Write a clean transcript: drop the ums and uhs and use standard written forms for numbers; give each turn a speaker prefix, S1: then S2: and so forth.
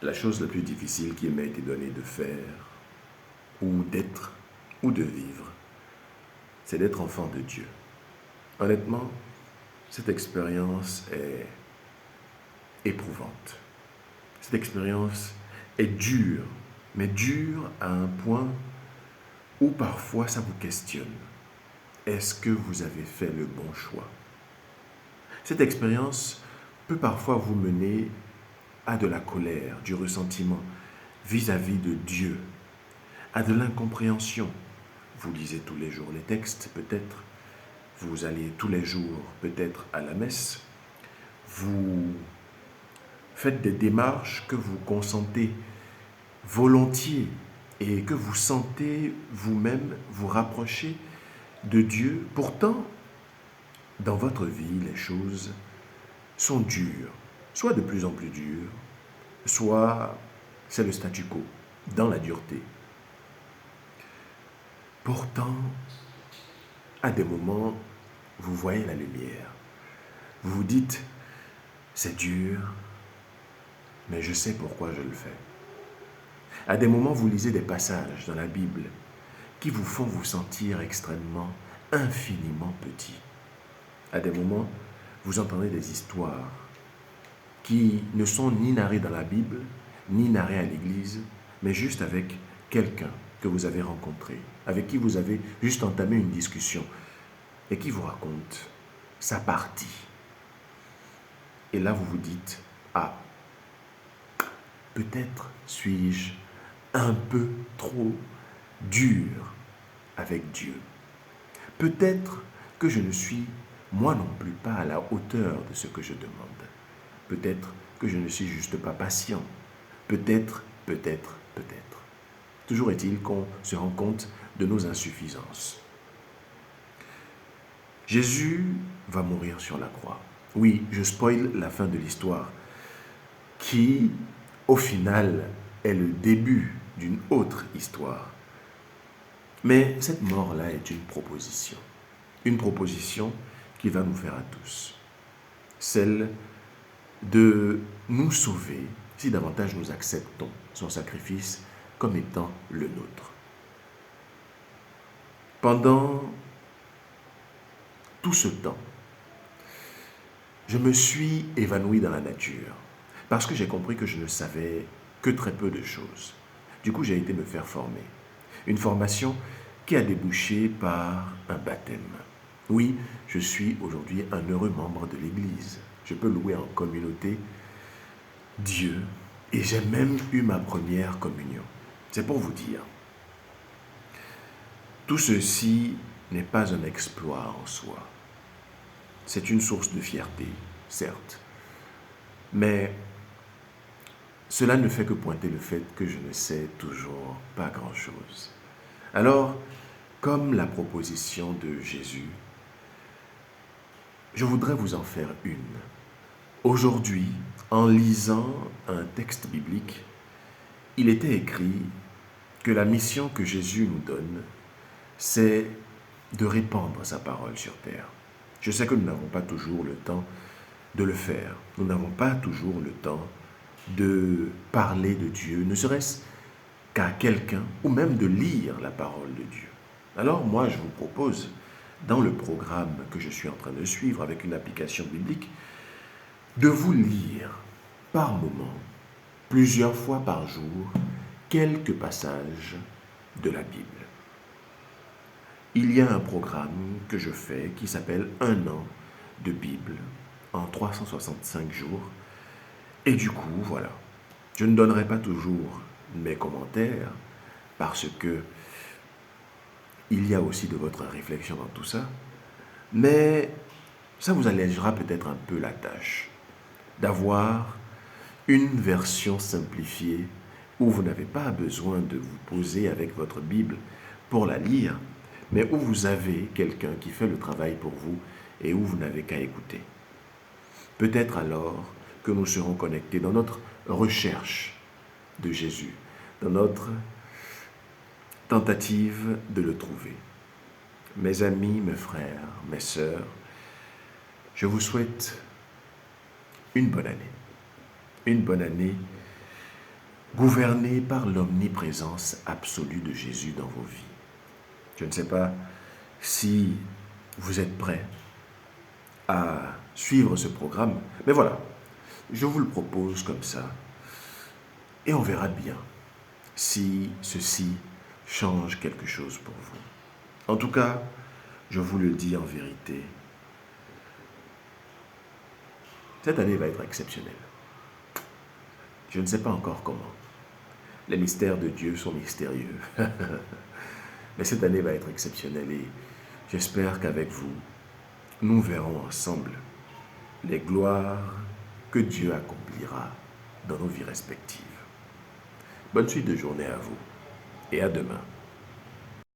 S1: la chose la plus difficile qui m'a été donnée de faire, ou d'être, ou de vivre, c'est d'être enfant de Dieu. Honnêtement, cette expérience est éprouvante. Cette expérience est dure, mais dure à un point où parfois ça vous questionne. Est-ce que vous avez fait le bon choix? Cette expérience peut parfois vous mener à de la colère, du ressentiment vis-à-vis de Dieu, à de l'incompréhension. Vous lisez tous les jours les textes, peut-être. Vous allez tous les jours, peut-être, à la messe. Vous faites des démarches que vous consentez volontiers et que vous sentez vous-même vous rapprocher de Dieu. Pourtant, dans votre vie, les choses sont dures, soit de plus en plus dures, soit c'est le statu quo, dans la dureté. Pourtant, à des moments, vous voyez la lumière. Vous vous dites, c'est dur, mais je sais pourquoi je le fais. À des moments, vous lisez des passages dans la Bible qui vous font vous sentir extrêmement, infiniment petit. À des moments, vous entendez des histoires qui ne sont ni narrées dans la Bible, ni narrées à l'église, mais juste avec quelqu'un que vous avez rencontré, avec qui vous avez juste entamé une discussion et qui vous raconte sa partie. Et là, vous vous dites, ah, peut-être suis-je un peu trop dur avec Dieu. Peut-être que je ne suis, moi non plus, pas à la hauteur de ce que je demande. Peut-être que je ne suis juste pas patient. Peut-être. Toujours est-il qu'on se rend compte de nos insuffisances. Jésus va mourir sur la croix. Oui, je spoil la fin de l'histoire, qui, au final, est le début d'une autre histoire. Mais cette mort-là est une proposition. Une proposition qui va nous faire à tous. Celle de nous sauver si davantage nous acceptons son sacrifice comme étant le nôtre. Pendant tout ce temps, je me suis évanoui dans la nature parce que j'ai compris que je ne savais que très peu de choses. Du coup, j'ai été me faire former. Une formation qui a débouché par un baptême. Oui, je suis aujourd'hui un heureux membre de l'Église. Je peux louer en communauté Dieu et j'ai même eu ma première communion. C'est pour vous dire. Tout ceci n'est pas un exploit en soi. C'est une source de fierté, certes. Mais cela ne fait que pointer le fait que je ne sais toujours pas grand-chose. Alors, comme la proposition de Jésus, je voudrais vous en faire une. Aujourd'hui, en lisant un texte biblique, il était écrit que la mission que Jésus nous donne, c'est de répandre sa parole sur terre. Je sais que nous n'avons pas toujours le temps de le faire. Nous n'avons pas toujours le temps de parler de Dieu, ne serait-ce qu'à quelqu'un, ou même de lire la parole de Dieu. Alors moi, je vous propose, dans le programme que je suis en train de suivre avec une application biblique, de vous lire par moment, plusieurs fois par jour, quelques passages de la Bible. Il y a un programme que je fais qui s'appelle Un an de Bible en 365 jours. Et du coup, voilà, je ne donnerai pas toujours mes commentaires parce que il y a aussi de votre réflexion dans tout ça. Mais ça vous allégera peut-être un peu la tâche d'avoir une version simplifiée où vous n'avez pas besoin de vous poser avec votre Bible pour la lire, mais où vous avez quelqu'un qui fait le travail pour vous et où vous n'avez qu'à écouter. Peut-être alors que nous serons connectés dans notre recherche de Jésus, dans notre tentative de le trouver. Mes amis, mes frères, mes sœurs, je vous souhaite une bonne année. Une bonne année gouverné par l'omniprésence absolue de Jésus dans vos vies. Je ne sais pas si vous êtes prêts à suivre ce programme, mais voilà, je vous le propose comme ça et on verra bien si ceci change quelque chose pour vous. En tout cas, je vous le dis en vérité, cette année va être exceptionnelle. Je ne sais pas encore comment. Les mystères de Dieu sont mystérieux. Mais cette année va être exceptionnelle et j'espère qu'avec vous, nous verrons ensemble les gloires que Dieu accomplira dans nos vies respectives. Bonne suite de journée à vous et à demain.